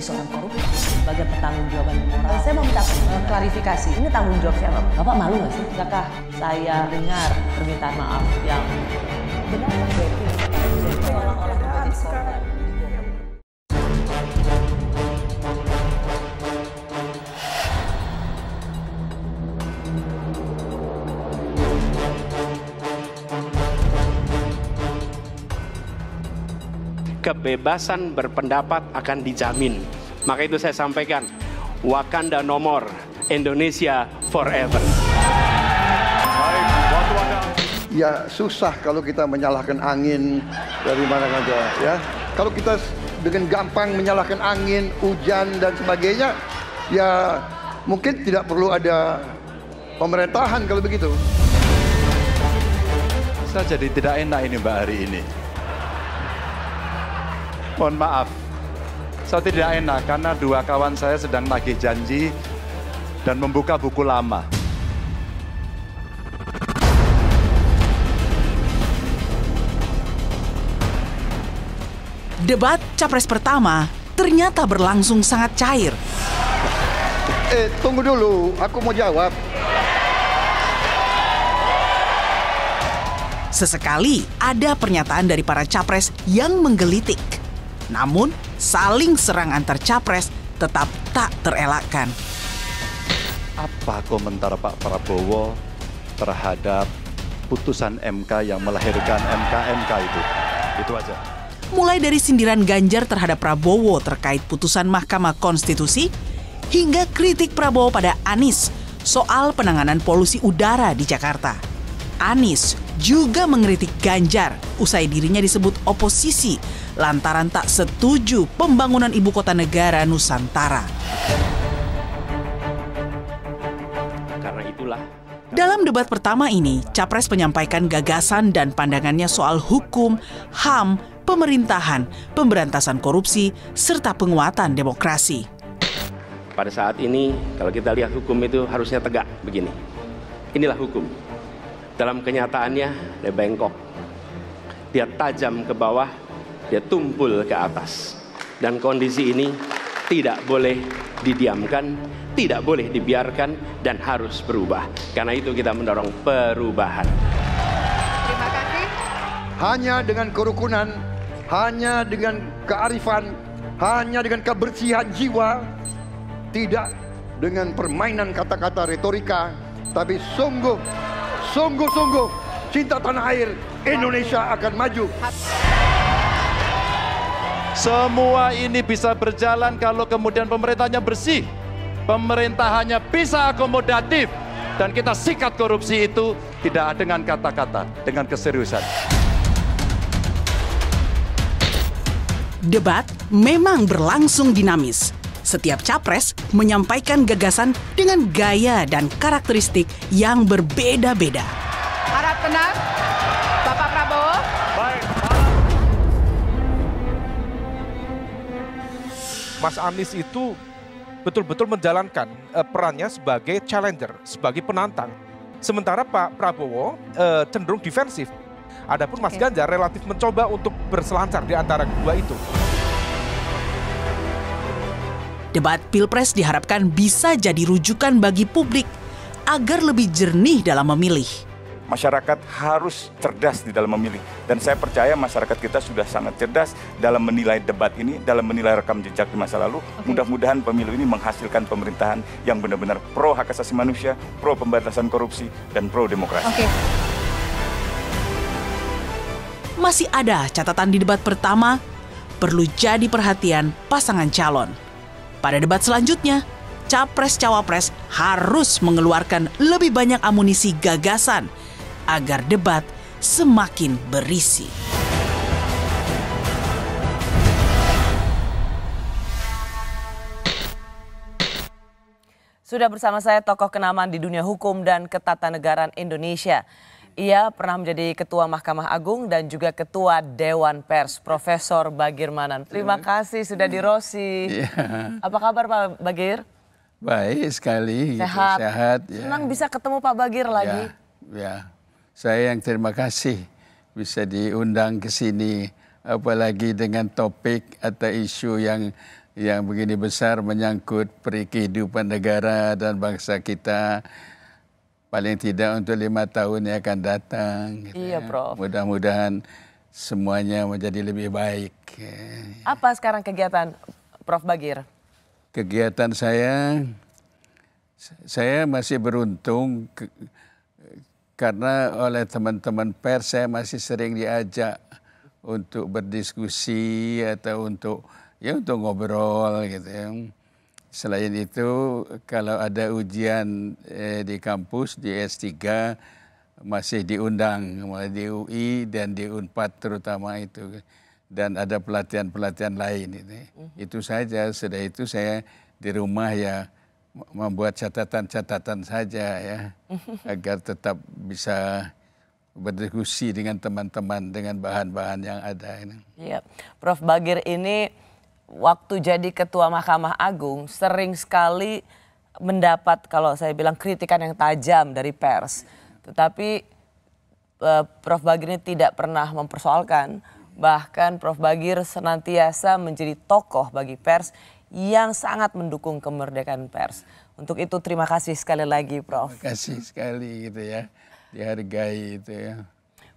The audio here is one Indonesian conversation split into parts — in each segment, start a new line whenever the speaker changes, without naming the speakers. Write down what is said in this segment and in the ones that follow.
seorang koruptor sebagai pertanggungjawaban moral.
Saya mau minta klarifikasi, ini tanggung jawab siapa?
Bapak malu nggak sih?
Apakah saya dengar permintaan maaf yang benar seolah-olah
kebebasan berpendapat akan dijamin. Maka itu saya sampaikan, Wakanda no more, Indonesia forever.
Ya susah kalau kita menyalahkan angin dari mana saja ya. Kalau kita dengan gampang menyalahkan angin, hujan dan sebagainya, ya mungkin tidak perlu ada pemerintahan kalau begitu.
Saya jadi tidak enak ini Mbak hari ini. Mohon maaf, saya tidak enak karena dua kawan saya sedang nagih janji dan membuka buku lama.
Debat Capres pertama ternyata berlangsung sangat cair.
Tunggu dulu, aku mau jawab.
Sesekali ada pernyataan dari para capres yang menggelitik. Namun, saling serang antar capres tetap tak terelakkan.
Apa komentar Pak Prabowo terhadap putusan MK yang melahirkan MK itu? Itu aja.
Mulai dari sindiran Ganjar terhadap Prabowo terkait putusan Mahkamah Konstitusi, hingga kritik Prabowo pada Anies soal penanganan polusi udara di Jakarta. Anies juga mengkritik Ganjar usai dirinya disebut oposisi lantaran tak setuju pembangunan ibu kota negara Nusantara.
Karena itulah,
dalam debat pertama ini, Capres menyampaikan gagasan dan pandangannya soal hukum, HAM, pemerintahan, pemberantasan korupsi, serta penguatan demokrasi.
pada saat ini kalau kita lihat hukum itu harusnya tegak begini. Inilah hukum. Dalam kenyataannya dia bengkok, dia tajam ke bawah, dia tumpul ke atas. Dan kondisi ini tidak boleh didiamkan, tidak boleh dibiarkan, dan harus berubah. Karena itu kita mendorong perubahan.
Terima kasih.
Hanya dengan kerukunan, hanya dengan kearifan, hanya dengan kebersihan jiwa, tidak dengan permainan kata-kata retorika, tapi sungguh cinta tanah air Indonesia akan maju.
Semua ini bisa berjalan kalau kemudian pemerintahnya bersih, pemerintahannya bisa akomodatif, dan kita sikat korupsi itu tidak dengan kata-kata, dengan keseriusan.
Debat memang berlangsung dinamis. Setiap capres menyampaikan gagasan dengan gaya dan karakteristik yang berbeda-beda.
Harap tenang, Bapak Prabowo.
Baik. Mas Anies itu betul-betul menjalankan perannya sebagai challenger, sebagai penantang. Sementara Pak Prabowo cenderung defensif. Adapun Mas Ganjar relatif mencoba untuk berselancar di antara kedua itu.
Debat Pilpres diharapkan bisa jadi rujukan bagi publik agar lebih jernih dalam memilih.
Masyarakat harus cerdas di dalam memilih. Dan saya percaya masyarakat kita sudah sangat cerdas dalam menilai debat ini, dalam menilai rekam jejak di masa lalu. Mudah-mudahan pemilu ini menghasilkan pemerintahan yang benar-benar pro hak asasi manusia, pro pemberantasan korupsi, dan pro demokrasi.
Masih ada catatan di debat pertama, perlu jadi perhatian pasangan calon. Pada debat selanjutnya, Capres-Cawapres harus mengeluarkan lebih banyak amunisi gagasan agar debat semakin berisi.
Sudah bersama saya tokoh kenamaan di dunia hukum dan ketatanegaraan Indonesia. Ia pernah menjadi Ketua Mahkamah Agung dan juga Ketua Dewan Pers, Profesor Bagir Manan. Terima kasih sudah di Rosi. Apa kabar Pak Bagir?
Baik sekali.
Sehat.
Gitu, sehat ya.
Senang bisa ketemu Pak Bagir lagi.
Ya, saya yang terima kasih bisa diundang ke sini, apalagi dengan topik atau isu yang yang begini besar menyangkut peri kehidupan negara dan bangsa kita, paling tidak untuk 5 tahun yang akan datang. Gitu
Iya, Prof.
Mudah-mudahan semuanya menjadi lebih baik.
Apa sekarang kegiatan Prof Bagir?
Kegiatan saya masih beruntung karena oleh teman-teman pers saya masih sering diajak untuk berdiskusi atau untuk ngobrol gitu ya. Selain itu kalau ada ujian di kampus di S3 masih diundang di UI dan di Unpad terutama itu, dan ada pelatihan-pelatihan lain itu. Itu saja. Sudah itu saya di rumah ya membuat catatan-catatan saja ya agar tetap bisa berdiskusi dengan teman-teman dengan bahan-bahan yang ada ini.
Iya, Prof Bagir ini waktu jadi Ketua Mahkamah Agung sering sekali mendapat, kalau saya bilang, kritikan yang tajam dari pers. Tetapi Prof Bagir ini tidak pernah mempersoalkan. Bahkan Prof Bagir senantiasa menjadi tokoh bagi pers yang sangat mendukung kemerdekaan pers. Untuk itu terima kasih sekali lagi, Prof.
Terima kasih sekali gitu ya, dihargai itu ya.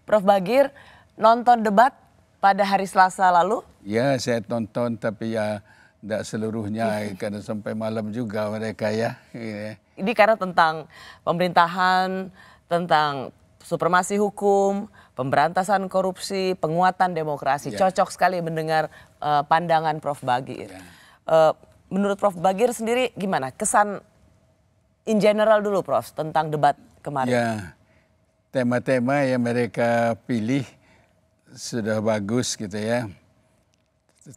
Prof Bagir nonton debat pada hari Selasa lalu?
Ya, saya tonton tapi ya tidak seluruhnya karena sampai malam juga mereka ya.
Ini karena tentang pemerintahan, tentang supremasi hukum, pemberantasan korupsi, penguatan demokrasi.
Ya.
Cocok sekali mendengar pandangan Prof Bagir.
Ya.
Menurut Prof Bagir sendiri gimana? Kesan in general dulu, Prof, tentang debat kemarin.
Ya, tema-tema yang mereka pilih sudah bagus gitu ya.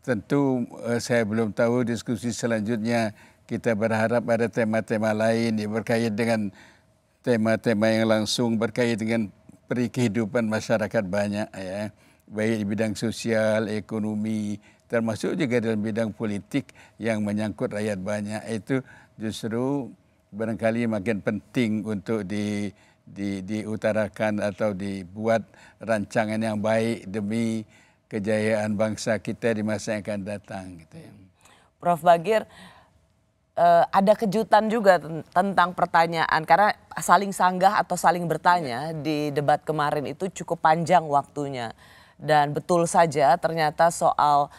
Tentu saya belum tahu diskusi selanjutnya. Kita berharap ada tema-tema lain yang berkait dengan tema-tema yang langsung berkait dengan peri kehidupan masyarakat banyak ya. Baik di bidang sosial, ekonomi, termasuk juga dalam bidang politik yang menyangkut rakyat banyak. Itu justru barangkali makin penting untuk diutarakan atau dibuat rancangan yang baik demi kejayaan bangsa kita di masa yang akan datang. Gitu ya.
Prof Bagir, ada kejutan juga tentang pertanyaan, karena saling sanggah atau saling bertanya di debat kemarin itu cukup panjang waktunya. Dan betul saja ternyata soal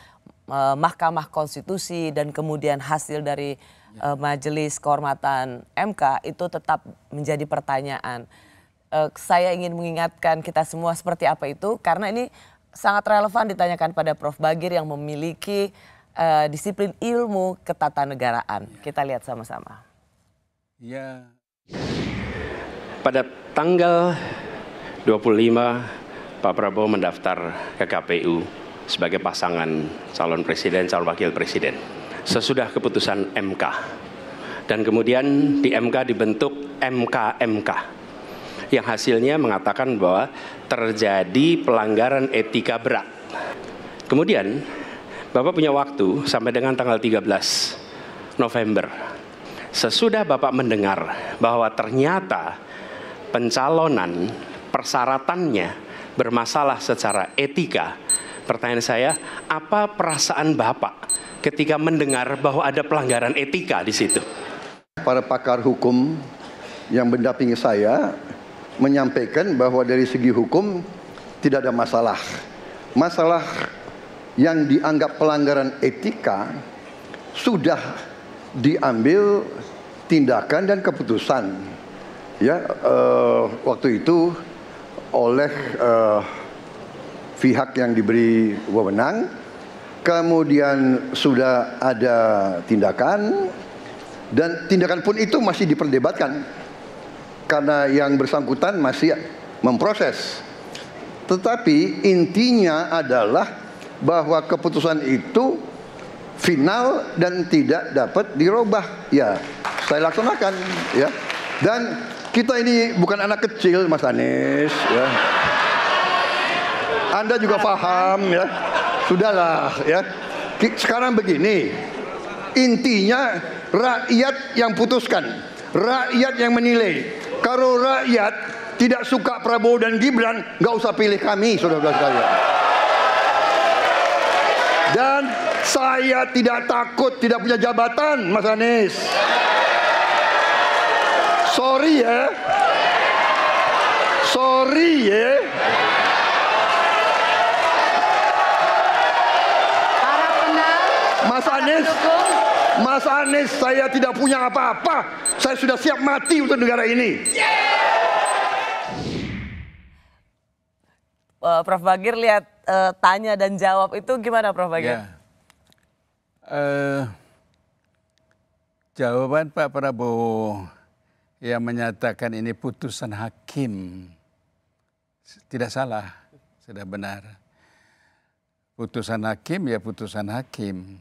Mahkamah Konstitusi dan kemudian hasil dari Majelis Kehormatan MK itu tetap menjadi pertanyaan. Saya ingin mengingatkan kita semua seperti apa itu, karena ini sangat relevan ditanyakan pada Prof Bagir yang memiliki disiplin ilmu ketatanegaraan. Kita lihat sama-sama.
Ya.
Pada tanggal 25 Pak Prabowo mendaftar ke KPU sebagai pasangan calon presiden, calon wakil presiden. Sesudah keputusan MK. Dan kemudian di MK dibentuk MK yang hasilnya mengatakan bahwa terjadi pelanggaran etika berat. Kemudian Bapak punya waktu sampai dengan tanggal 13 November. Sesudah Bapak mendengar bahwa ternyata pencalonan persyaratannya bermasalah secara etika, pertanyaan saya, apa perasaan Bapak ketika mendengar bahwa ada pelanggaran etika di situ?
Para pakar hukum yang mendampingi saya menyampaikan bahwa dari segi hukum tidak ada masalah. Masalah yang dianggap pelanggaran etika sudah diambil tindakan dan keputusan. Ya, waktu itu oleh pihak yang diberi wewenang, kemudian sudah ada tindakan, dan tindakan pun itu masih diperdebatkan karena yang bersangkutan masih memproses. Tetapi intinya adalah bahwa keputusan itu final dan tidak dapat dirubah. Ya, saya laksanakan ya. Dan kita ini bukan anak kecil, Mas Anies ya. Anda juga paham ya. Sudahlah ya. Sekarang begini. Intinya rakyat yang putuskan, rakyat yang menilai. Kalau rakyat tidak suka Prabowo dan Gibran, nggak usah pilih kami, saudara-saudara sekalian. Dan Saya tidak takut tidak punya jabatan, Mas Anies. Sorry ya. Sorry ya. Mas Anies, saya tidak punya apa-apa. Saya sudah siap mati untuk negara ini.
Prof Bagir lihat tanya dan jawab itu gimana, Prof Bagir?
Jawaban Pak Prabowo yang menyatakan ini putusan hakim tidak salah, sudah benar. Putusan hakim ya putusan hakim.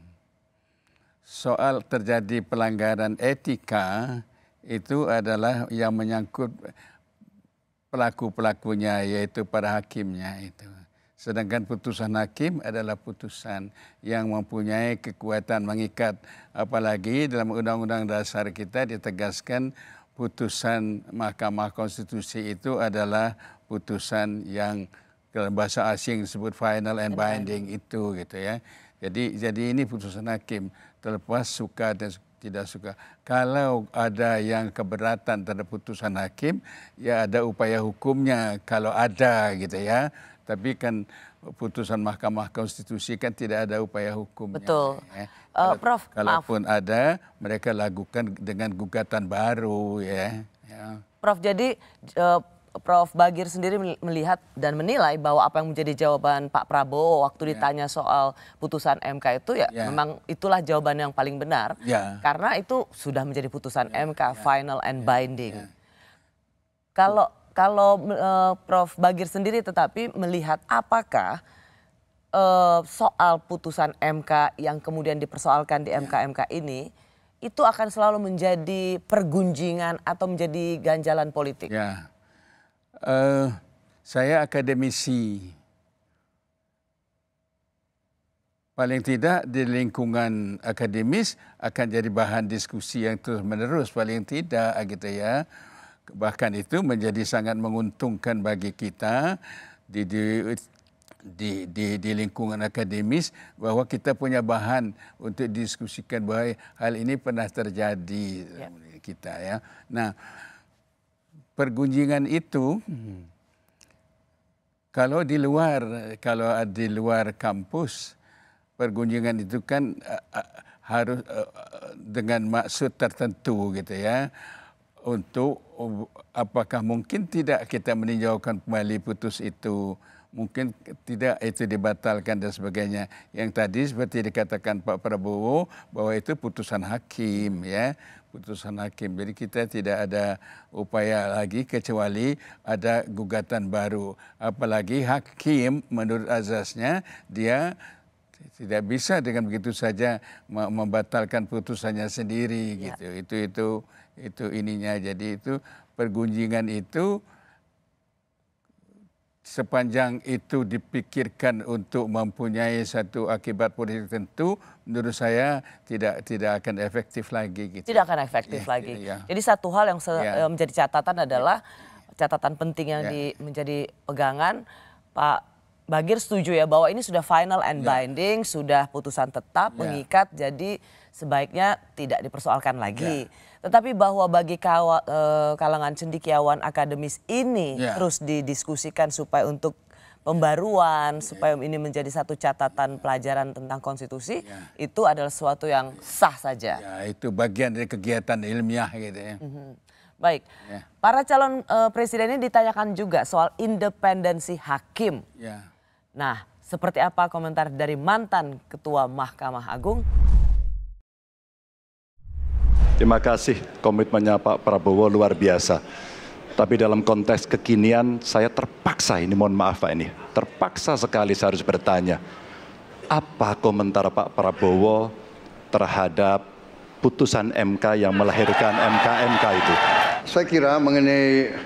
Soal terjadi pelanggaran etika itu adalah yang menyangkut pelaku-pelakunya, yaitu para hakimnya itu. Sedangkan putusan hakim adalah putusan yang mempunyai kekuatan mengikat. Apalagi dalam Undang-Undang Dasar kita ditegaskan putusan Mahkamah Konstitusi itu adalah putusan yang dalam bahasa asing disebut final and binding itu gitu ya. Jadi ini putusan hakim, terlepas suka dan tidak suka. Kalau ada yang keberatan terhadap putusan hakim, ya ada upaya hukumnya kalau ada gitu ya. Tapi kan putusan Mahkamah Konstitusi kan tidak ada upaya hukumnya.
Betul.
Ya.
Prof,
kalaupun ada, mereka lakukan dengan gugatan baru ya.
Prof, jadi Prof Bagir sendiri melihat dan menilai bahwa apa yang menjadi jawaban Pak Prabowo waktu ditanya soal putusan MK itu ya memang itulah jawaban yang paling benar. Karena itu sudah menjadi putusan MK, final and binding. Kalau Prof Bagir sendiri tetapi melihat apakah soal putusan MK yang kemudian dipersoalkan di MK-MK ini itu akan selalu menjadi pergunjingan atau menjadi ganjalan politik?
Saya akademisi. Paling tidak di lingkungan akademis akan jadi bahan diskusi yang terus menerus. Paling tidak gitu ya. Bahkan itu menjadi sangat menguntungkan bagi kita di lingkungan akademis bahwa kita punya bahan untuk diskusikan bahwa hal ini pernah terjadi kita ya. Nah, pergunjingan itu kalau di luar kampus, pergunjingan itu kan harus dengan maksud tertentu gitu ya, untuk apakah mungkin tidak kita meninjaukan kembali putus itu, mungkin tidak itu dibatalkan dan sebagainya. Yang tadi seperti dikatakan Pak Prabowo bahwa itu putusan hakim ya. Putusan hakim. Jadi kita tidak ada upaya lagi kecuali ada gugatan baru. Apalagi hakim menurut azasnya dia tidak bisa dengan begitu saja membatalkan putusannya sendiri gitu. Itu ininya. Jadi itu pergunjingan itu sepanjang itu dipikirkan untuk mempunyai satu akibat politik tentu, menurut saya tidak akan efektif lagi. Gitu.
Tidak akan efektif lagi. Jadi satu hal yang menjadi catatan adalah catatan penting yang menjadi pegangan Pak Bagir setuju ya bahwa ini sudah final and binding, sudah putusan tetap mengikat, jadi sebaiknya tidak dipersoalkan lagi. Tetapi bahwa bagi kalangan cendekiawan akademis ini terus didiskusikan supaya untuk pembaruan, supaya ini menjadi satu catatan pelajaran tentang konstitusi, itu adalah sesuatu yang sah saja.
Ya, itu bagian dari kegiatan ilmiah gitu ya.
Baik, para calon presiden ini ditanyakan juga soal independensi hakim. Nah, seperti apa komentar dari mantan Ketua Mahkamah Agung?
Terima kasih, komitmennya Pak Prabowo luar biasa. Tapi dalam konteks kekinian saya terpaksa, ini mohon maaf Pak ini, terpaksa sekali saya harus bertanya. Apa komentar Pak Prabowo terhadap putusan MK yang melahirkan MK-MK itu?
Saya kira mengenai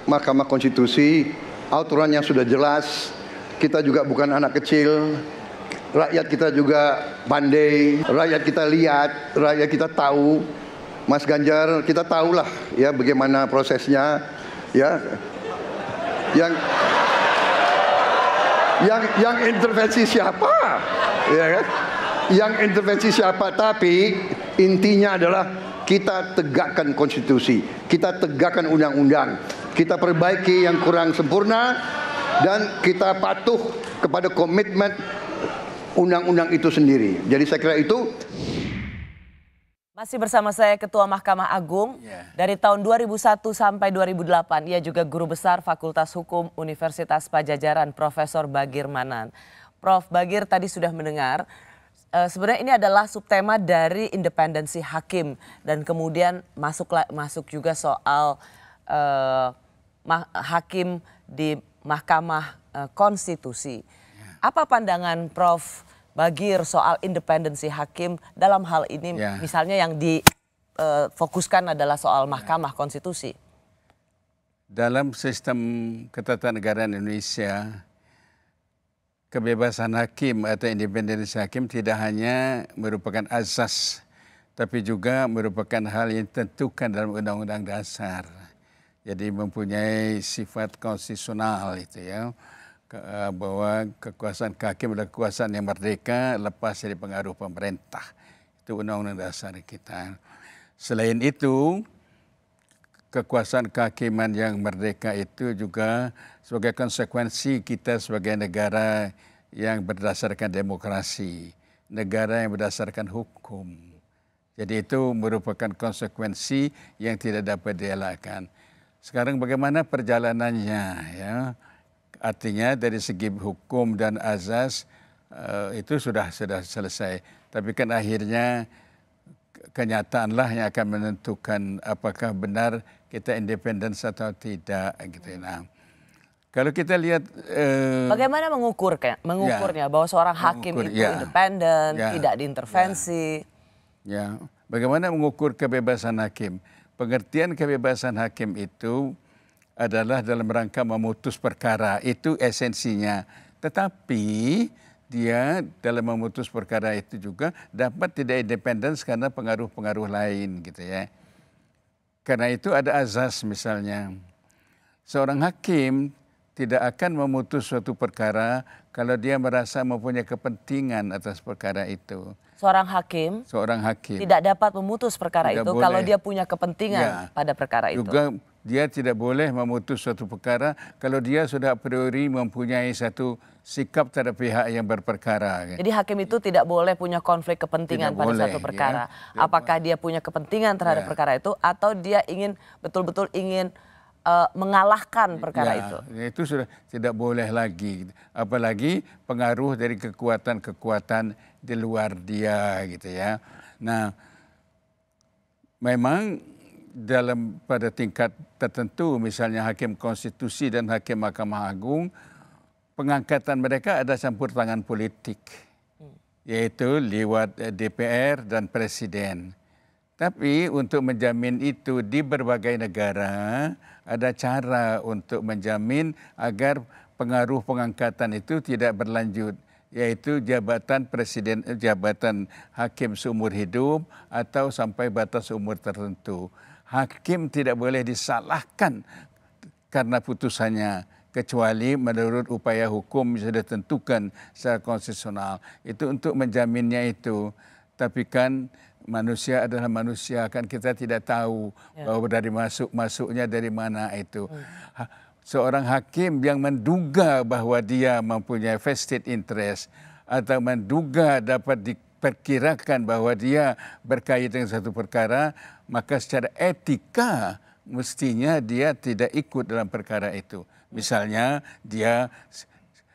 Mahkamah Konstitusi, aturannya sudah jelas, kita juga bukan anak kecil. Rakyat kita juga pandai, rakyat kita lihat, rakyat kita tahu. Mas Ganjar, kita tahulah ya bagaimana prosesnya ya. Yang intervensi siapa? Ya kan? yang intervensi siapa, tapi intinya adalah kita tegakkan konstitusi, kita tegakkan undang-undang, kita perbaiki yang kurang sempurna, dan kita patuh kepada komitmen undang-undang itu sendiri. Jadi saya kira itu.
Masih bersama saya Ketua Mahkamah Agung dari tahun 2001 sampai 2008. Ia juga Guru Besar Fakultas Hukum Universitas Padjadjaran, Profesor Bagir Manan. Prof. Bagir tadi sudah mendengar, sebenarnya ini adalah subtema dari independensi hakim. Dan kemudian masuk juga soal hakim di Mahkamah Konstitusi. Apa pandangan Prof. Bagir soal independensi hakim dalam hal ini, misalnya yang difokuskan adalah soal Mahkamah Konstitusi?
Dalam sistem ketatanegaraan Indonesia, kebebasan hakim atau independensi hakim tidak hanya merupakan asas, tapi juga merupakan hal yang ditentukan dalam Undang-Undang Dasar. Jadi mempunyai sifat konstitusional itu ya. Bahwa kekuasaan hakim adalah kekuasaan yang merdeka lepas dari pengaruh pemerintah. Itu Undang-Undang Dasar kita. Selain itu, kekuasaan kehakiman yang merdeka itu juga sebagai konsekuensi kita sebagai negara yang berdasarkan demokrasi, negara yang berdasarkan hukum. Jadi itu merupakan konsekuensi yang tidak dapat dielakkan. Sekarang bagaimana perjalanannya ya? Artinya dari segi hukum dan azas itu sudah selesai. Tapi kan akhirnya kenyataanlah yang akan menentukan apakah benar kita independen atau tidak. Gitu. Nah, kalau kita lihat
bagaimana mengukurnya bahwa seorang hakim itu independen, tidak diintervensi.
Ya, bagaimana mengukur kebebasan hakim? Pengertian kebebasan hakim itu adalah dalam rangka memutus perkara, itu esensinya. Tetapi dia dalam memutus perkara itu juga dapat tidak independen karena pengaruh-pengaruh lain gitu ya. Karena itu ada azas misalnya. Seorang hakim tidak akan memutus suatu perkara kalau dia merasa mempunyai kepentingan atas perkara itu.
Seorang hakim tidak dapat memutus perkara itu kalau dia punya kepentingan pada perkara itu.
Juga dia tidak boleh memutus suatu perkara kalau dia sudah a priori mempunyai satu sikap terhadap pihak yang berperkara.
Jadi hakim itu tidak boleh punya konflik kepentingan pada suatu perkara. Ya. Apakah dia punya kepentingan terhadap perkara itu atau dia ingin betul-betul ingin mengalahkan perkara itu.
Itu sudah tidak boleh lagi. Apalagi pengaruh dari kekuatan-kekuatan di luar dia gitu ya. Nah, memang pada tingkat tertentu misalnya hakim konstitusi dan hakim Mahkamah Agung, pengangkatan mereka ada campur tangan politik. Yaitu lewat DPR dan Presiden. Tapi untuk menjamin itu di berbagai negara ada cara untuk menjamin agar pengaruh pengangkatan itu tidak berlanjut, yaitu jabatan presiden, jabatan hakim seumur hidup atau sampai batas umur tertentu. Hakim tidak boleh disalahkan karena putusannya, kecuali menurut upaya hukum yang sudah ditentukan secara konstitusional. Itu untuk menjaminnya itu. Tapi kan manusia adalah manusia, kan kita tidak tahu bahwa dari masuknya dari mana itu. Seorang hakim yang menduga bahwa dia mempunyai vested interest atau menduga dapat diperkirakan bahwa dia berkaitan dengan satu perkara, maka secara etika mestinya dia tidak ikut dalam perkara itu. Misalnya dia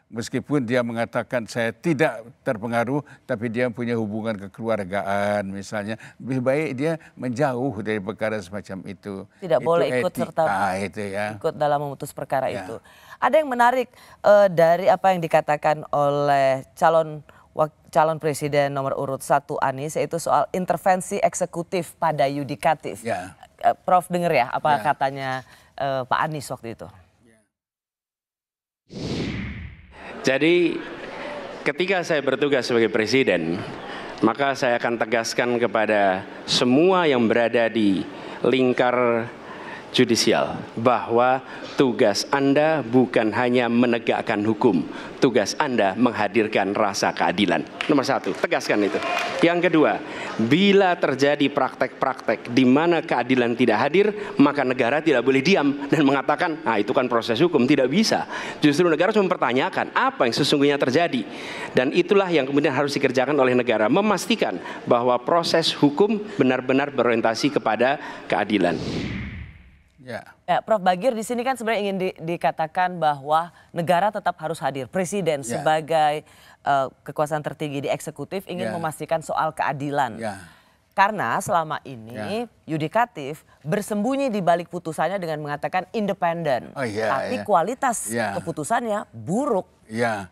meskipun dia mengatakan saya tidak terpengaruh, tapi dia punya hubungan kekeluargaan misalnya, lebih baik dia menjauh dari perkara semacam itu.
Tidak boleh ikut serta ikut dalam memutus perkara itu. Ada yang menarik dari apa yang dikatakan oleh calon presiden nomor urut 1 Anies, yaitu soal intervensi eksekutif pada yudikatif. Prof dengar ya apa katanya Pak Anies waktu itu?
Jadi ketika saya bertugas sebagai presiden, maka saya akan tegaskan kepada semua yang berada di lingkar judisial bahwa tugas Anda bukan hanya menegakkan hukum, tugas Anda menghadirkan rasa keadilan. Nomor satu, tegaskan itu. Yang kedua, bila terjadi praktek-praktek di mana keadilan tidak hadir, maka negara tidak boleh diam dan mengatakan, nah itu kan proses hukum. Tidak bisa. Justru negara harus mempertanyakan apa yang sesungguhnya terjadi. Dan itulah yang kemudian harus dikerjakan oleh negara, memastikan bahwa proses hukum benar-benar berorientasi kepada keadilan.
Ya, Prof. Bagir di sini kan sebenarnya ingin dikatakan bahwa negara tetap harus hadir. Presiden sebagai kekuasaan tertinggi di eksekutif ingin memastikan soal keadilan. Karena selama ini yudikatif bersembunyi di balik putusannya dengan mengatakan independen. Tapi kualitas keputusannya buruk.
Ya,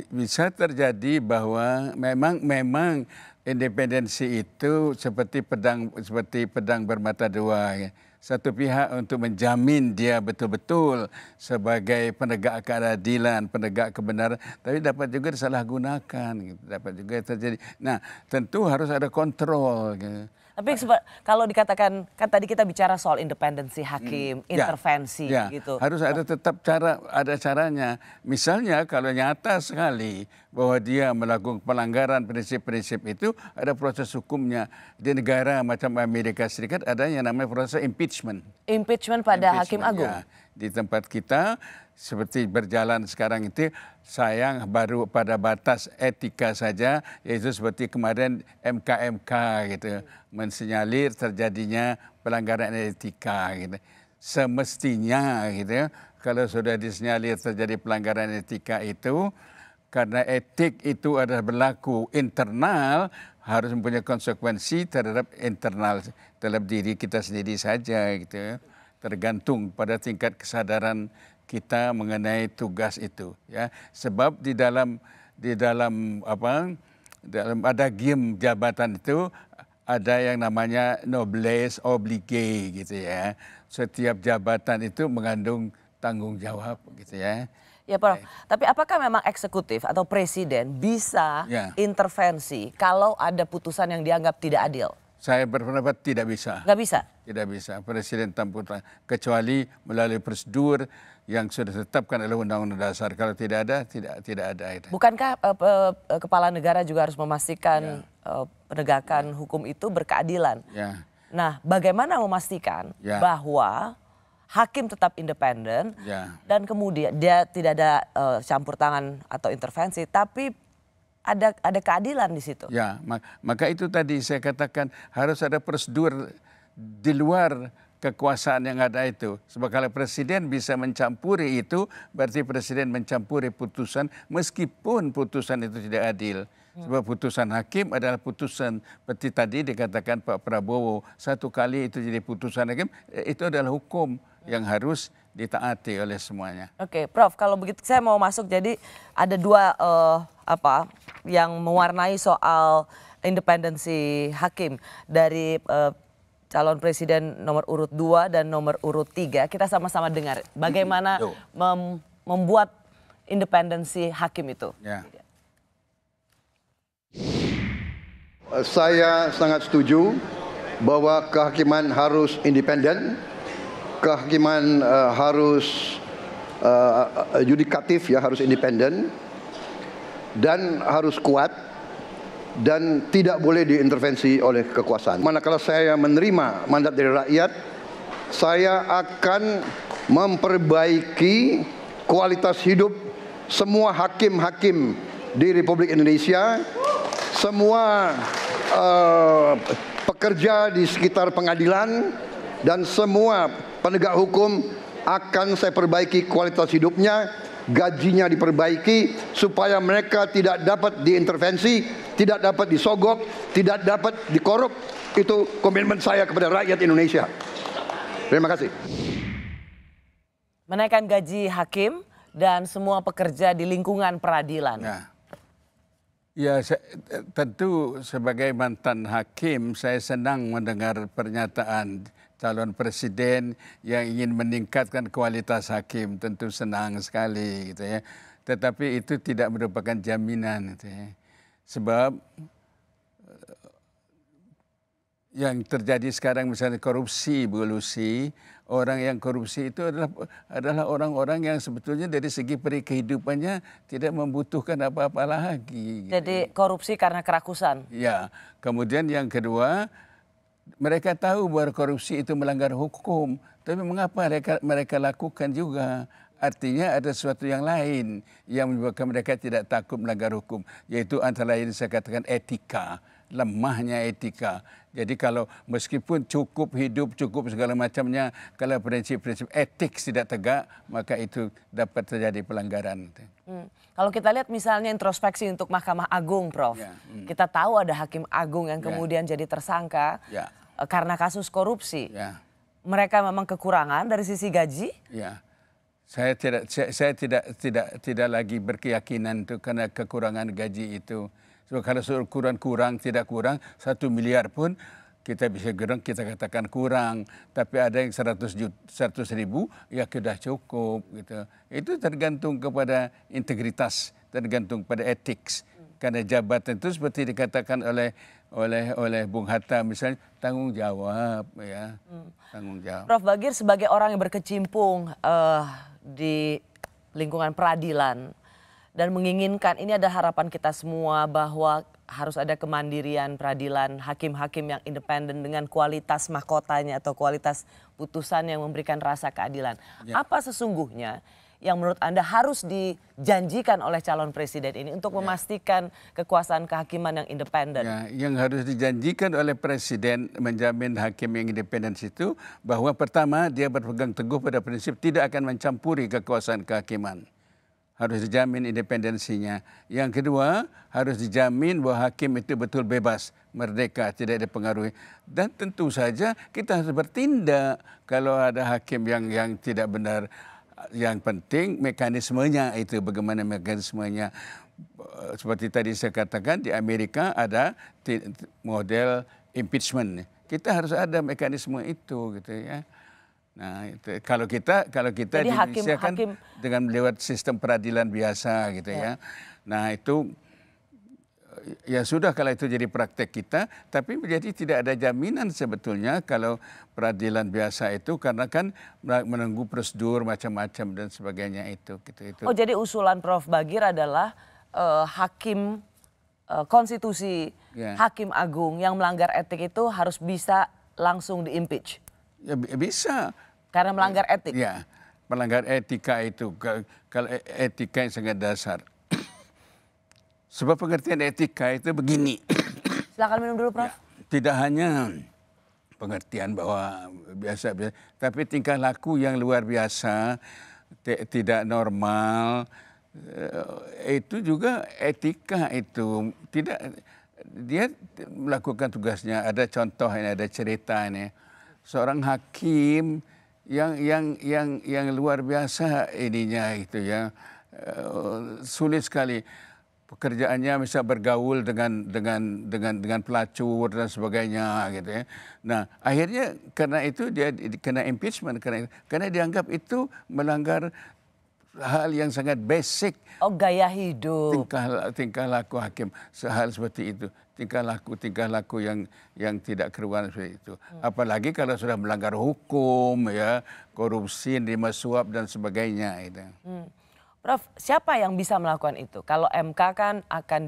bisa terjadi bahwa memang independensi itu seperti pedang bermata dua. Ya. Satu pihak untuk menjamin dia betul-betul sebagai penegak keadilan, penegak kebenaran, tapi dapat juga disalahgunakan, gitu. Dapat juga terjadi. Nah, tentu harus ada kontrol. Gitu.
Tapi kalau dikatakan, kan tadi kita bicara soal independensi hakim, intervensi gitu.
Harus ada tetap ada caranya. Misalnya kalau nyata sekali bahwa dia melakukan pelanggaran prinsip-prinsip itu, ada proses hukumnya. Di negara macam Amerika Serikat ada yang namanya proses impeachment.
Impeachment pada hakim agung.
Ya. Di tempat kita seperti berjalan sekarang itu sayang baru pada batas etika saja, yaitu seperti kemarin MK gitu mensinyalir terjadinya pelanggaran etika gitu. Semestinya gitu kalau sudah disinyalir terjadi pelanggaran etika itu, karena etik itu adalah berlaku internal, harus mempunyai konsekuensi terhadap internal terhadap diri kita sendiri saja gitu. Tergantung pada tingkat kesadaran kita mengenai tugas itu, ya. Sebab di dalam adagium jabatan itu ada yang namanya noblesse oblige gitu ya. Setiap jabatan itu mengandung tanggung jawab gitu ya.
Ya Prof, tapi apakah memang eksekutif atau presiden bisa intervensi kalau ada putusan yang dianggap tidak adil?
Saya berpendapat tidak bisa.
Nggak bisa? Tidak
bisa. Presiden tanpa kecuali melalui prosedur yang sudah ditetapkan oleh Undang-Undang Dasar. Kalau tidak ada, tidak ada.
Bukankah kepala negara juga harus memastikan penegakan hukum itu berkeadilan? Nah, bagaimana memastikan bahwa hakim tetap independen dan kemudian dia tidak ada campur tangan atau intervensi, tapi ada keadilan di situ.
Ya, maka itu tadi saya katakan harus ada prosedur di luar kekuasaan yang ada itu. Sebab kalau presiden bisa mencampuri itu, berarti presiden mencampuri putusan meskipun putusan itu tidak adil. Sebab putusan hakim adalah putusan seperti tadi dikatakan Pak Prabowo, satu kali itu jadi putusan hakim, itu adalah hukum yang harus ditaati oleh semuanya.
Oke, Prof, kalau begitu saya mau masuk, jadi ada dua yang mewarnai soal independensi hakim dari calon presiden nomor urut 2 dan nomor urut 3. Kita sama-sama dengar bagaimana membuat independensi hakim itu.
Saya sangat setuju bahwa kehakiman harus independen, kehakiman harus yudikatif, harus independen dan harus kuat dan tidak boleh diintervensi oleh kekuasaan. Manakala saya menerima mandat dari rakyat, saya akan memperbaiki kualitas hidup semua hakim-hakim di Republik Indonesia, semua pekerja di sekitar pengadilan dan semua penegak hukum akan saya perbaiki kualitas hidupnya, gajinya diperbaiki supaya mereka tidak dapat diintervensi, tidak dapat disogok, tidak dapat dikorup. Itu komitmen saya kepada rakyat Indonesia. Terima kasih.
Menaikkan gaji hakim dan semua pekerja di lingkungan peradilan.
Ya, tentu sebagai mantan hakim saya senang mendengar pernyataan calon presiden yang ingin meningkatkan kualitas hakim, tentu senang sekali gitu ya. Tetapi itu tidak merupakan jaminan gitu ya. Sebab yang terjadi sekarang misalnya korupsi, kolusi, orang yang korupsi itu adalah orang-orang yang sebetulnya dari segi kehidupannya tidak membutuhkan apa-apa lagi.
Jadi korupsi karena kerakusan.
Ya, kemudian yang kedua, mereka tahu bahwa korupsi itu melanggar hukum, tapi mengapa mereka lakukan juga? Artinya ada sesuatu yang lain yang menyebabkan mereka tidak takut melanggar hukum, yaitu antara lain saya katakan etika, lemahnya etika. Jadi kalau meskipun cukup hidup, cukup segala macamnya, kalau prinsip-prinsip etik tidak tegak, maka itu dapat terjadi pelanggaran.
Kalau kita lihat misalnya introspeksi untuk Mahkamah Agung, Prof. Kita tahu ada Hakim Agung yang kemudian jadi tersangka karena kasus korupsi. Mereka memang kekurangan dari sisi gaji?
Ya. Saya tidak lagi berkeyakinan itu karena kekurangan gaji itu. So, kalau kurang tidak kurang 1 miliar pun kita bisa kita katakan kurang. Tapi ada yang 100 ribu ya sudah cukup gitu. Itu tergantung kepada integritas, tergantung pada etik. Karena jabatan itu seperti dikatakan oleh Bung Hatta misalnya tanggung jawab ya. Tanggung jawab.
Prof Bagir sebagai orang yang berkecimpung di lingkungan peradilan dan menginginkan, ini ada harapan kita semua bahwa harus ada kemandirian peradilan, hakim-hakim yang independen dengan kualitas mahkotanya atau kualitas putusan yang memberikan rasa keadilan. Apa sesungguhnya yang menurut Anda harus dijanjikan oleh calon presiden ini untuk memastikan kekuasaan kehakiman yang independen?
Yang harus dijanjikan oleh presiden menjamin hakim yang independen itu bahwa pertama dia berpegang teguh pada prinsip tidak akan mencampuri kekuasaan kehakiman. Harus dijamin independensinya. Yang kedua, harus dijamin bahwa hakim itu betul bebas, merdeka, tidak dipengaruhi. Dan tentu saja kita harus bertindak kalau ada hakim yang tidak benar. Yang penting mekanismenya itu, bagaimana mekanismenya. Seperti tadi saya katakan di Amerika ada model impeachment. Kita harus ada mekanisme itu gitu ya. Nah, itu kalau kita
jadi
di Indonesia kan dengan lewat sistem peradilan biasa gitu ya. Nah, itu ya sudah kalau itu jadi praktek kita, tapi menjadi tidak ada jaminan sebetulnya kalau peradilan biasa itu karena kan menunggu prosedur macam-macam dan sebagainya itu gitu.
Oh, jadi usulan Prof Bagir adalah hakim konstitusi, hakim agung yang melanggar etik itu harus bisa langsung di-impeach.
Ya bisa.
Karena melanggar etik?
Ya, melanggar etika itu. Kalau etika yang sangat dasar. Sebab pengertian etika itu begini.
Silakan minum dulu, Prof.
Ya, tidak hanya pengertian bahwa biasa, tapi tingkah laku yang luar biasa, tidak normal, itu juga etika itu. Tidak, dia melakukan tugasnya. Ada contoh ini, ada cerita ini. Seorang hakim yang luar biasa ininya gitu ya, sulit sekali pekerjaannya, bisa bergaul dengan pelacur dan sebagainya gitu ya. Nah akhirnya karena itu dia kena impeachment karena dianggap itu melanggar hal yang sangat basic.
Oh, gaya hidup.
Tingkah laku hakim, hal seperti itu. Tingkah laku yang tidak keruan seperti itu. Apalagi kalau sudah melanggar hukum ya, korupsi, nerima suap dan sebagainya itu.
Prof, siapa yang bisa melakukan itu? Kalau MK kan akan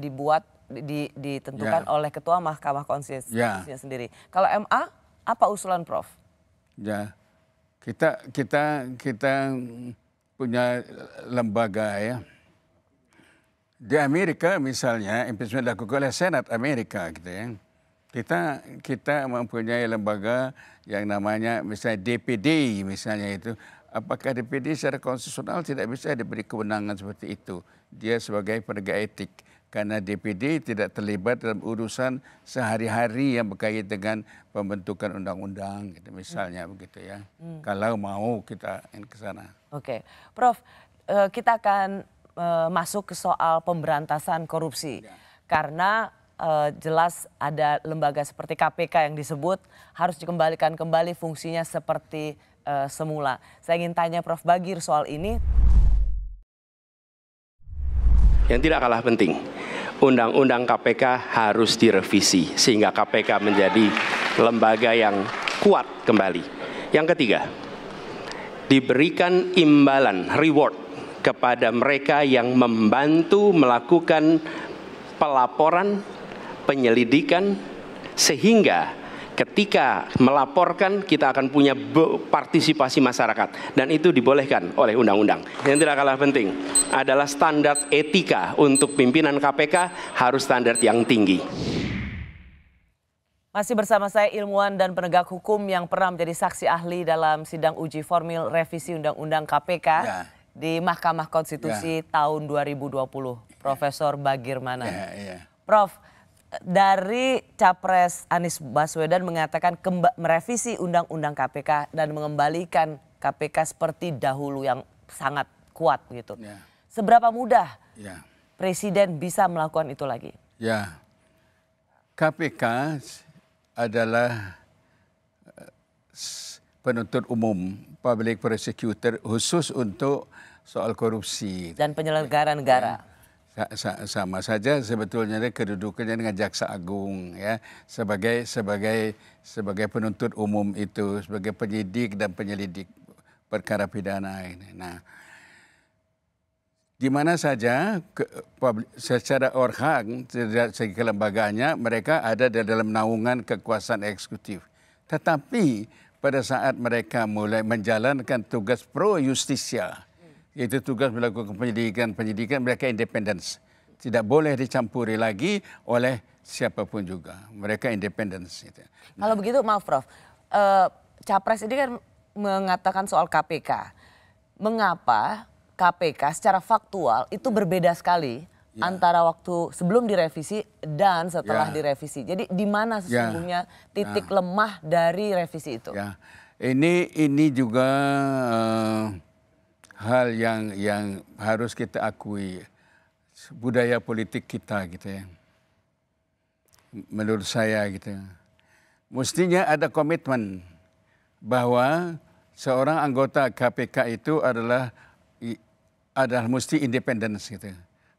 ditentukan oleh Ketua Mahkamah Konstitusi sendiri. Kalau MA, apa usulan Prof?
Ya, kita punya lembaga ya. Di Amerika misalnya impeachment dilakukan oleh Senat Amerika gitu ya. Kita mempunyai lembaga yang namanya misalnya DPD misalnya itu. Apakah DPD secara konstitusional tidak bisa diberi kewenangan seperti itu? Dia sebagai penegak etik. Karena DPD tidak terlibat dalam urusan sehari-hari yang berkait dengan pembentukan undang-undang gitu, misalnya begitu ya. Kalau mau kita ke sana.
Oke, Prof, kita akan masuk ke soal pemberantasan korupsi. Karena jelas ada lembaga seperti KPK yang disebut harus dikembalikan kembali fungsinya seperti semula. Saya ingin tanya Prof Bagir soal ini.
Yang tidak kalah penting, Undang-Undang KPK harus direvisi sehingga KPK menjadi lembaga yang kuat kembali. Yang ketiga, diberikan imbalan, reward kepada mereka yang membantu melakukan pelaporan, penyelidikan, sehingga ketika melaporkan kita akan punya partisipasi masyarakat, dan itu dibolehkan oleh undang-undang. Yang tidak kalah penting adalah standar etika untuk pimpinan KPK harus standar yang tinggi.
Masih bersama saya ilmuwan dan penegak hukum yang pernah menjadi saksi ahli dalam sidang uji formil revisi Undang-Undang KPK di Mahkamah Konstitusi tahun 2020, Profesor Bagirmanan. Prof, dari Capres Anies Baswedan mengatakan merevisi Undang-Undang KPK dan mengembalikan KPK seperti dahulu yang sangat kuat gitu. Seberapa mudah Presiden bisa melakukan itu lagi?
Ya, KPK adalah penuntut umum, public prosecutor khusus untuk soal korupsi.
Dan penyelenggara negara.
Sama saja sebetulnya kedudukannya dengan Jaksa Agung ya, sebagai penuntut umum itu, sebagai penyidik dan penyelidik perkara pidana ini. Nah, di mana saja secara organ dari segi kelembagaannya mereka ada di dalam naungan kekuasaan eksekutif. Tetapi pada saat mereka mulai menjalankan tugas pro justisia, yaitu tugas melakukan penyidikan mereka independen. Tidak boleh dicampuri lagi oleh siapapun juga. Mereka independen.
Kalau begitu maaf Prof, Capres ini kan mengatakan soal KPK. Mengapa KPK secara faktual itu berbeda sekali antara waktu sebelum direvisi dan setelah direvisi. Jadi di mana sesungguhnya titik lemah dari revisi itu?
Ini juga hal yang harus kita akui, budaya politik kita gitu ya. Menurut saya gitu. Mestinya ada komitmen bahwa seorang anggota KPK itu adalah mesti independen gitu.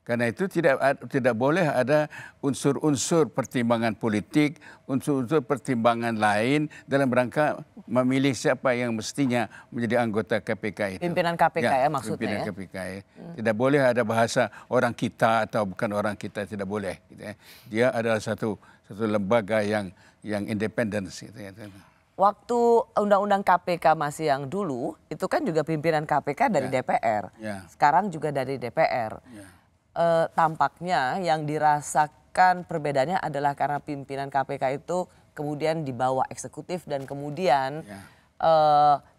Karena itu tidak boleh ada unsur-unsur pertimbangan politik, unsur-unsur pertimbangan lain dalam rangka memilih siapa yang mestinya menjadi anggota KPK itu.
Pimpinan KPK ya maksudnya.
Pimpinan KPK ya. Tidak boleh ada bahasa orang kita atau bukan orang kita, tidak boleh. Gitu ya. Dia adalah satu lembaga yang independen. Gitu ya.
Waktu Undang-Undang KPK masih yang dulu, itu kan juga pimpinan KPK dari DPR. Sekarang juga dari DPR. Tampaknya yang dirasakan perbedaannya adalah karena pimpinan KPK itu kemudian di bawah eksekutif dan kemudian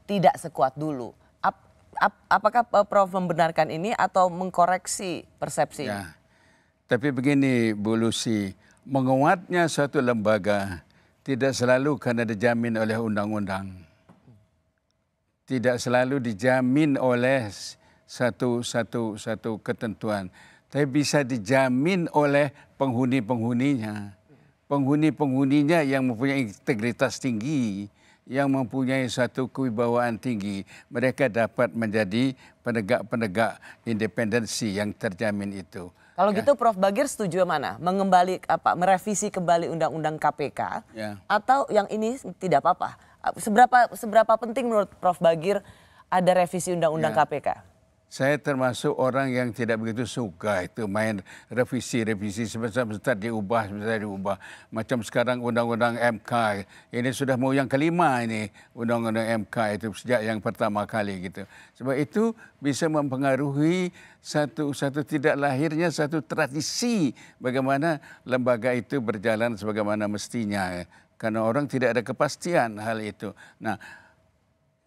tidak sekuat dulu. Apakah Prof membenarkan ini atau mengkoreksi persepsi?
Tapi begini Bu Lucy, menguatnya suatu lembaga tidak selalu karena dijamin oleh undang-undang. Tidak selalu dijamin oleh satu ketentuan. Tapi bisa dijamin oleh penghuni-penghuninya. Penghuni-penghuninya yang mempunyai integritas tinggi, yang mempunyai satu kewibawaan tinggi, mereka dapat menjadi penegak-penegak independensi yang terjamin itu.
Kalau gitu Prof Bagir setuju mana? Merevisi kembali Undang-Undang KPK atau yang ini tidak apa-apa? Seberapa penting menurut Prof Bagir ada revisi Undang-Undang KPK?
Saya termasuk orang yang tidak begitu suka itu main revisi sebentar diubah. Macam sekarang Undang-Undang MK, ini sudah mau yang kelima ini Undang-Undang MK itu sejak yang pertama kali gitu. Sebab itu bisa mempengaruhi satu tidak lahirnya satu tradisi bagaimana lembaga itu berjalan sebagaimana mestinya. Karena orang tidak ada kepastian hal itu. Nah,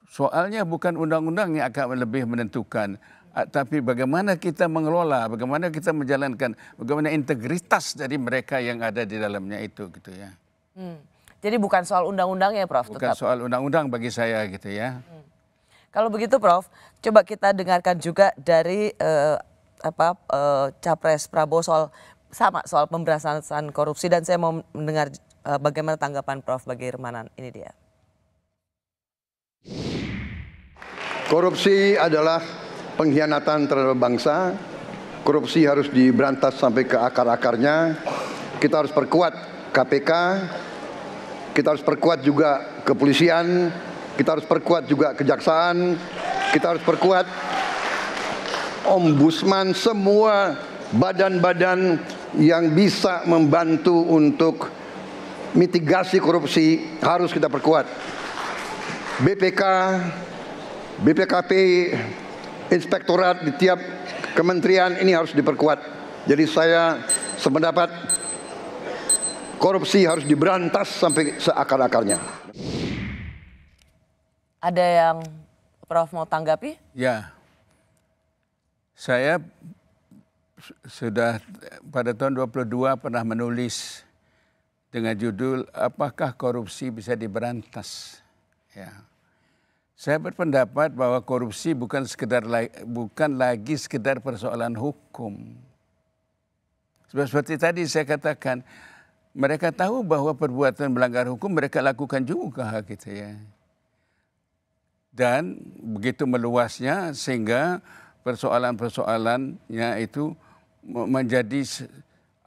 soalnya bukan undang-undang yang akan lebih menentukan, tapi bagaimana kita mengelola, bagaimana kita menjalankan, bagaimana integritas dari mereka yang ada di dalamnya itu gitu ya.
Jadi bukan soal undang-undang ya Prof?
Bukan soal undang-undang bagi saya gitu ya.
Kalau begitu Prof, coba kita dengarkan juga dari Capres Prabowo soal pemberantasan korupsi, dan saya mau mendengar bagaimana tanggapan Prof Bagirmanan. Ini dia.
Korupsi adalah pengkhianatan terhadap bangsa. Korupsi harus diberantas sampai ke akar-akarnya. Kita harus perkuat KPK. kita harus perkuat juga kepolisian, kita harus perkuat juga kejaksaan, kita harus perkuat ombudsman, semua badan-badan yang bisa membantu untuk mitigasi korupsi harus kita perkuat. BPK, BPKP, inspektorat di tiap kementerian ini harus diperkuat. Jadi saya sependapat korupsi harus diberantas sampai seakar-akarnya.
Ada yang Prof mau tanggapi?
Ya, saya sudah pada tahun 22 pernah menulis dengan judul Apakah Korupsi Bisa Diberantas? Ya. Saya berpendapat bahwa korupsi bukan lagi sekedar persoalan hukum. Seperti tadi saya katakan, mereka tahu bahwa perbuatan melanggar hukum mereka lakukan juga gitu ya. Dan begitu meluasnya sehingga persoalan-persoalannya itu menjadi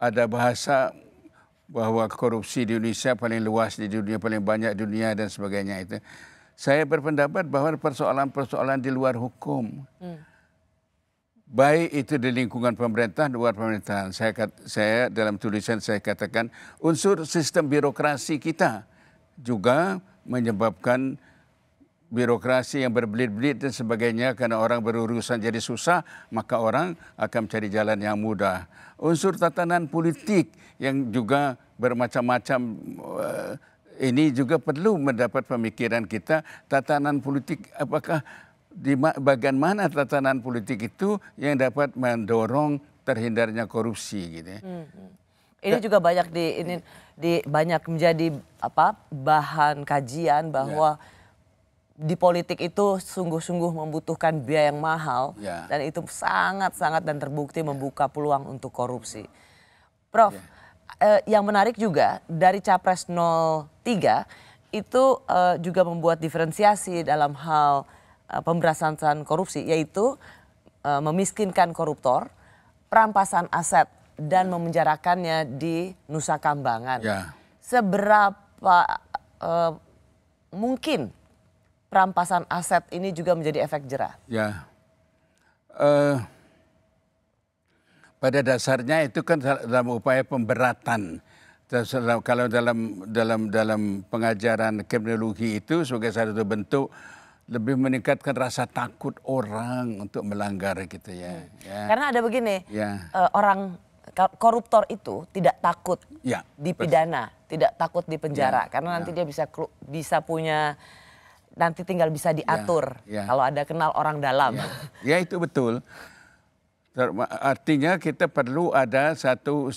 ada bahasa bahwa korupsi di Indonesia paling luas di dunia, paling banyak di dunia dan sebagainya itu. Saya berpendapat bahwa persoalan-persoalan di luar hukum, baik itu di lingkungan pemerintah, luar pemerintahan. Saya dalam tulisan saya katakan unsur sistem birokrasi kita juga menyebabkan birokrasi yang berbelit-belit dan sebagainya, karena orang berurusan jadi susah, maka orang akan mencari jalan yang mudah. Unsur tatanan politik yang juga bermacam-macam, ini juga perlu mendapat pemikiran kita. Tatanan politik, apakah di bagian mana tatanan politik itu yang dapat mendorong terhindarnya korupsi gitu ya.
Ini juga banyak banyak menjadi bahan kajian bahwa di politik itu sungguh-sungguh membutuhkan biaya yang mahal dan itu sangat-sangat dan terbukti membuka peluang untuk korupsi. Prof, yang menarik juga dari Capres 03 itu juga membuat diferensiasi dalam hal pemberantasan korupsi, yaitu memiskinkan koruptor, perampasan aset dan memenjarakannya di Nusa Kambangan. Seberapa mungkin perampasan aset ini juga menjadi efek jera?
Ya, pada dasarnya itu kan dalam upaya pemberatan. Kalau dalam pengajaran kriminologi itu sebagai satu bentuk lebih meningkatkan rasa takut orang untuk melanggar gitu ya.
Karena ada begini, orang koruptor itu tidak takut dipidana, tidak takut dipenjara, karena nanti dia bisa punya. Nanti tinggal bisa diatur kalau ada kenal orang dalam.
Ya itu betul. Artinya kita perlu ada satu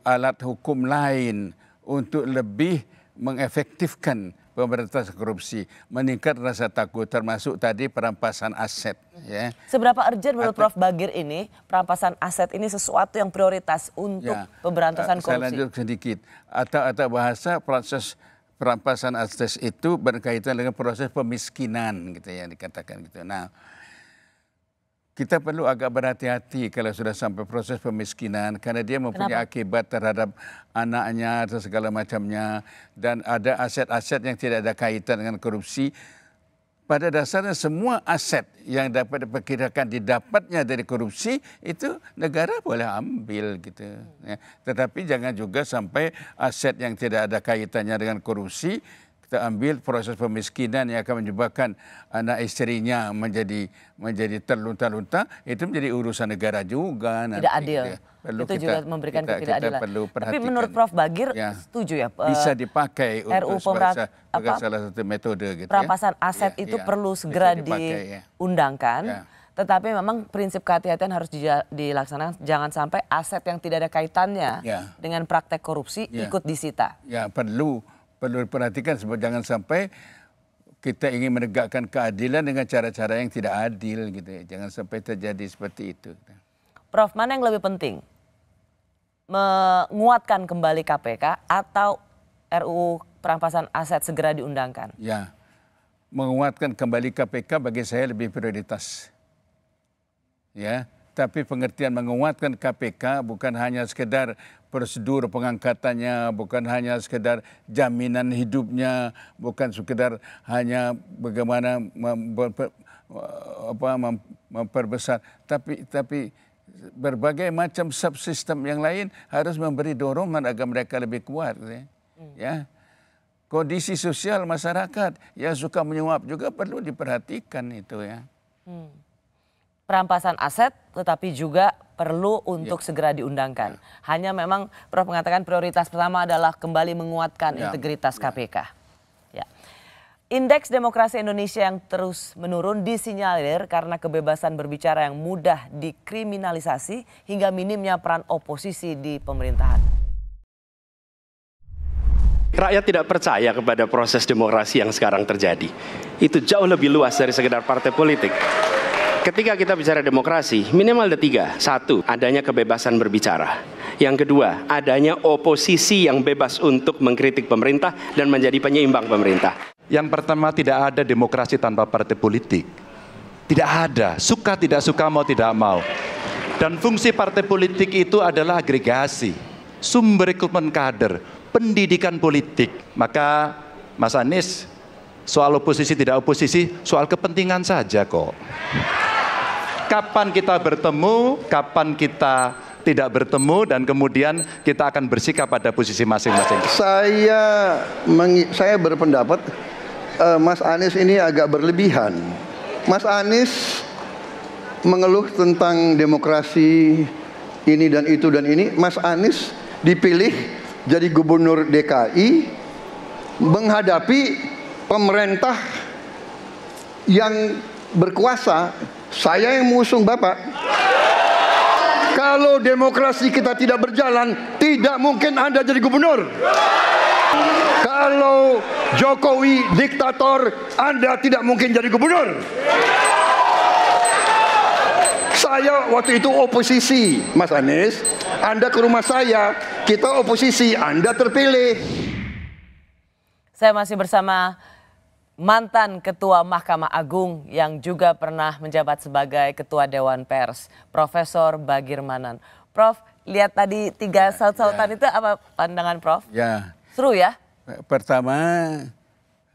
alat hukum lain untuk lebih mengefektifkan pemberantasan korupsi, meningkat rasa takut, termasuk tadi perampasan aset. Ya.
Seberapa urgent menurut Prof Bagir ini perampasan aset ini sesuatu yang prioritas untuk pemberantasan korupsi?
Saya lanjut sedikit. Atau bahasa proses perampasan aset itu berkaitan dengan proses pemiskinan gitu yang dikatakan gitu. Nah, kita perlu agak berhati-hati kalau sudah sampai proses pemiskinan karena dia mempunyai akibat terhadap anaknya atau segala macamnya, dan ada aset-aset yang tidak ada kaitan dengan korupsi. Pada dasarnya semua aset yang dapat diperkirakan didapatnya dari korupsi itu negara boleh ambil gitu. Ya. Tetapi jangan juga sampai aset yang tidak ada kaitannya dengan korupsi kita ambil, proses pemiskinan yang akan menyebabkan anak istrinya menjadi terlunta-lunta, itu menjadi urusan negara juga.
Tidak adil. Itu juga memberikan ketidakadilan. Tapi menurut Prof Bagir setuju ya?
Bisa dipakai untuk sebagai salah satu metode. Gitu
perampasan aset itu perlu segera diundangkan. Tetapi memang prinsip kehati-hatian harus dilaksanakan. Jangan sampai aset yang tidak ada kaitannya dengan praktek korupsi ikut disita.
Ya perlu diperhatikan sebab jangan sampai kita ingin menegakkan keadilan dengan cara-cara yang tidak adil gitu ya. Jangan sampai terjadi seperti itu.
Prof, mana yang lebih penting? Menguatkan kembali KPK atau RUU perampasan aset segera diundangkan?
Ya, menguatkan kembali KPK bagi saya lebih prioritas. Ya, tapi pengertian menguatkan KPK bukan hanya sekedar prosedur pengangkatannya, bukan hanya sekedar jaminan hidupnya, bukan sekedar hanya bagaimana memperbesar, tapi berbagai macam subsistem yang lain harus memberi dorongan agar mereka lebih kuat. Ya. Kondisi sosial masyarakat yang suka menyuap juga perlu diperhatikan itu ya.
Perampasan aset tetapi juga perlu untuk segera diundangkan. Hanya memang Prof mengatakan prioritas pertama adalah kembali menguatkan integritas KPK. Ya. Indeks demokrasi Indonesia yang terus menurun disinyalir karena kebebasan berbicara yang mudah dikriminalisasi hingga minimnya peran oposisi di pemerintahan.
Rakyat tidak percaya kepada proses demokrasi yang sekarang terjadi. Itu jauh lebih luas dari sekedar partai politik. Ketika kita bicara demokrasi, minimal ada 3. 1, adanya kebebasan berbicara. Yang kedua, adanya oposisi yang bebas untuk mengkritik pemerintah dan menjadi penyeimbang pemerintah.
Yang pertama, tidak ada demokrasi tanpa partai politik. Tidak ada, suka tidak suka, mau tidak mau. Dan fungsi partai politik itu adalah agregasi, sumber rekrutmen kader, pendidikan politik. Maka Mas Anies, soal oposisi tidak oposisi, soal kepentingan saja kok. Kapan kita bertemu, kapan kita tidak bertemu, dan kemudian kita akan bersikap pada posisi masing-masing.
Saya berpendapat Mas Anies ini agak berlebihan. Mas Anies mengeluh tentang demokrasi ini dan itu dan ini. Mas Anies dipilih jadi gubernur DKI menghadapi pemerintah yang berkuasa. Saya yang mengusung Bapak. Kalau demokrasi kita tidak berjalan, tidak mungkin Anda jadi gubernur. Kalau Jokowi diktator, Anda tidak mungkin jadi gubernur. Saya waktu itu oposisi, Mas Anies. Anda ke rumah saya, kita oposisi, Anda terpilih.
Saya masih bersama mantan Ketua Mahkamah Agung yang juga pernah menjabat sebagai Ketua Dewan Pers, Profesor Bagirmanan. Prof, lihat tadi 3 saut-sautan itu apa pandangan Prof?
Ya.
Seru ya?
Pertama,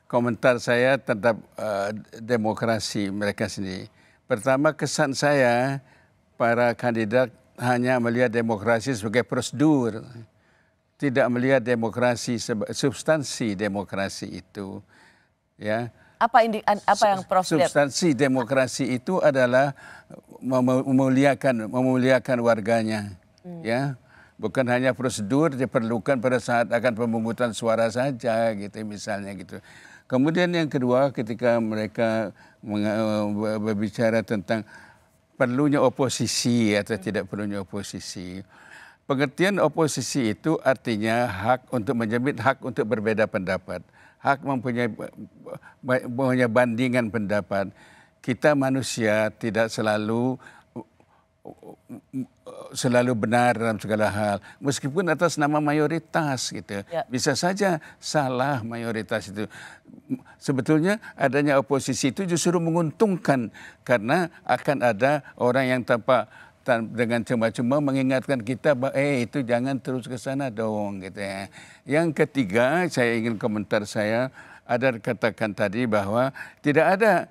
komentar saya tentang demokrasi mereka sendiri. Pertama, kesan saya para kandidat hanya melihat demokrasi sebagai prosedur, tidak melihat demokrasi substansi demokrasi itu. Ya.
Apa yang Prof lihat?
Substansi demokrasi itu adalah memuliakan warganya, ya. Bukan hanya prosedur diperlukan pada saat akan pemungutan suara saja, gitu misalnya gitu. Kemudian yang kedua, ketika mereka berbicara tentang perlunya oposisi atau tidak perlunya oposisi, pengertian oposisi itu artinya hak untuk menjemit hak untuk berbeda pendapat. Hak mempunyai bandingan pendapat. Kita manusia tidak selalu benar dalam segala hal, meskipun atas nama mayoritas gitu. Ya. Bisa saja salah mayoritas itu. Sebetulnya adanya oposisi itu justru menguntungkan karena akan ada orang yang dengan cuma-cuma mengingatkan kita bahwa itu jangan terus ke sana dong gitu ya. Yang ketiga, saya ingin komentar saya ada katakan tadi bahwa tidak ada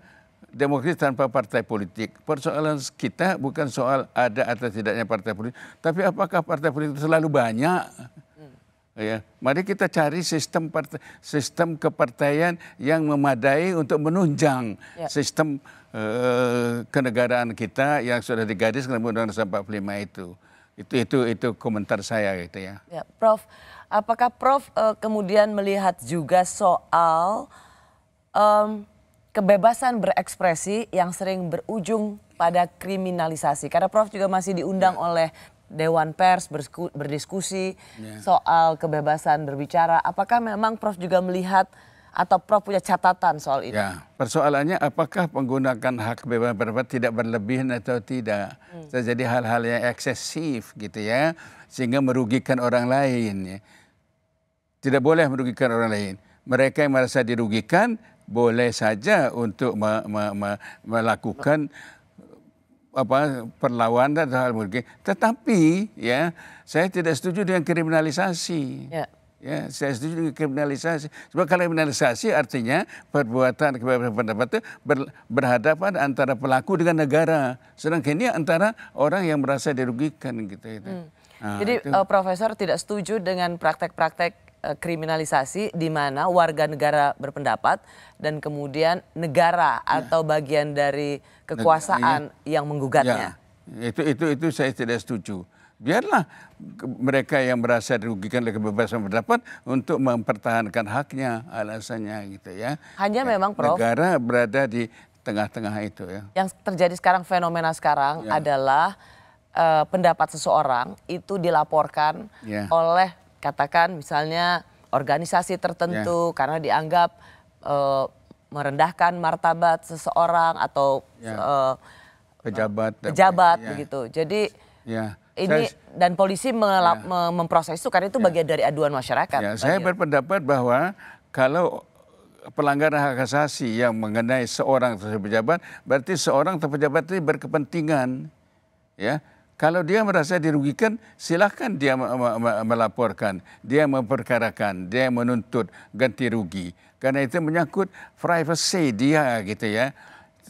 demokrasi tanpa partai politik. Persoalan kita bukan soal ada atau tidaknya partai politik, tapi apakah partai politik selalu banyak? Ya, mari kita cari sistem kepartaian yang memadai untuk menunjang sistem kenegaraan kita yang sudah digariskan dalam Undang-Undang 45 itu. Itu komentar saya gitu ya.
Ya, Prof, apakah Prof kemudian melihat juga soal kebebasan berekspresi yang sering berujung pada kriminalisasi? Karena Prof juga masih diundang oleh Dewan Pers berdiskusi soal kebebasan berbicara. Apakah memang Prof juga melihat atau Prof punya catatan soal ini?
Ya, persoalannya apakah menggunakan hak kebebasan berpendapat tidak berlebihan atau tidak? Terjadi hal-hal yang eksesif gitu ya, sehingga merugikan orang lain. Ya. Tidak boleh merugikan orang lain. Mereka yang merasa dirugikan boleh saja untuk melakukan perlawanan dan hal begitu. Tetapi ya saya tidak setuju dengan kriminalisasi. Ya, saya setuju dengan kriminalisasi. Sebab kriminalisasi artinya perbuatan kebebasan pendapat itu berhadapan antara pelaku dengan negara. Sedangkan ini antara orang yang merasa dirugikan gitu. Nah,
jadi Profesor tidak setuju dengan praktek-praktek kriminalisasi di mana warga negara berpendapat dan kemudian negara atau bagian dari kekuasaan yang menggugatnya.
Ya, itu saya tidak setuju. Biarlah mereka yang merasa dirugikan oleh kebebasan pendapat untuk mempertahankan haknya, alasannya gitu ya.
Hanya memang Prof,
negara berada di tengah-tengah itu ya.
Yang terjadi sekarang, fenomena sekarang adalah pendapat seseorang itu dilaporkan oleh katakan misalnya organisasi tertentu karena dianggap merendahkan martabat seseorang atau pejabat begitu. Jadi ini dan polisi memproses itu karena itu bagian dari aduan masyarakat.
Ya, saya berpendapat bahwa kalau pelanggaran hak asasi yang mengenai seorang pejabat, berarti seorang pejabat itu berkepentingan, ya. Kalau dia merasa dirugikan, silahkan dia melaporkan, dia memperkarakan, dia menuntut ganti rugi. Karena itu menyangkut privacy dia gitu ya.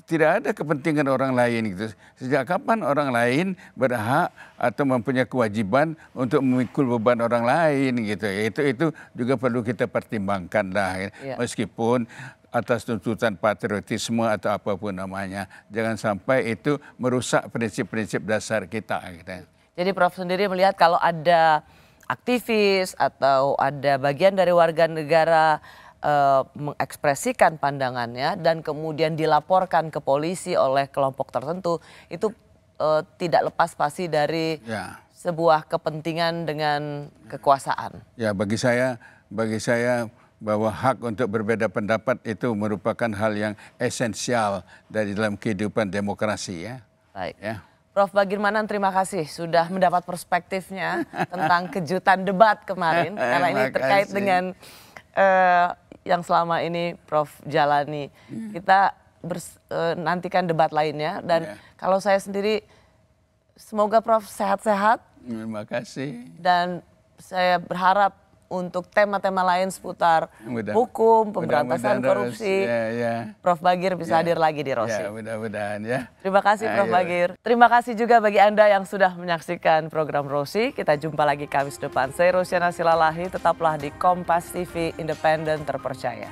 Tidak ada kepentingan orang lain gitu. Sejak kapan orang lain berhak atau mempunyai kewajiban untuk memikul beban orang lain gitu. Itu juga perlu kita pertimbangkan lah. Meskipun atas tuntutan patriotisme atau apapun namanya. Jangan sampai itu merusak prinsip-prinsip dasar kita. Gitu.
Jadi Prof sendiri melihat kalau ada aktivis atau ada bagian dari warga negara mengekspresikan pandangannya dan kemudian dilaporkan ke polisi oleh kelompok tertentu, itu tidak lepas pasti dari sebuah kepentingan dengan kekuasaan. Ya,
bagi saya bahwa hak untuk berbeda pendapat itu merupakan hal yang esensial dari dalam kehidupan demokrasi ya.
Baik. Ya. Prof Bagirmanan, terima kasih sudah mendapat perspektifnya tentang kejutan debat kemarin karena ini terkait dengan yang selama ini Prof jalani. Kita nantikan debat lainnya dan kalau saya sendiri semoga Prof sehat-sehat.
Terima kasih.
Dan saya berharap untuk tema-tema lain seputar hukum, pemberantasan korupsi, Prof Bagir bisa hadir lagi di Rosi.
Ya, mudah-mudahan ya.
Terima kasih Prof Bagir. Terima kasih juga bagi Anda yang sudah menyaksikan program Rosi. Kita jumpa lagi Kamis depan. Saya Rosiana Silalahi, tetaplah di Kompas TV, independen terpercaya.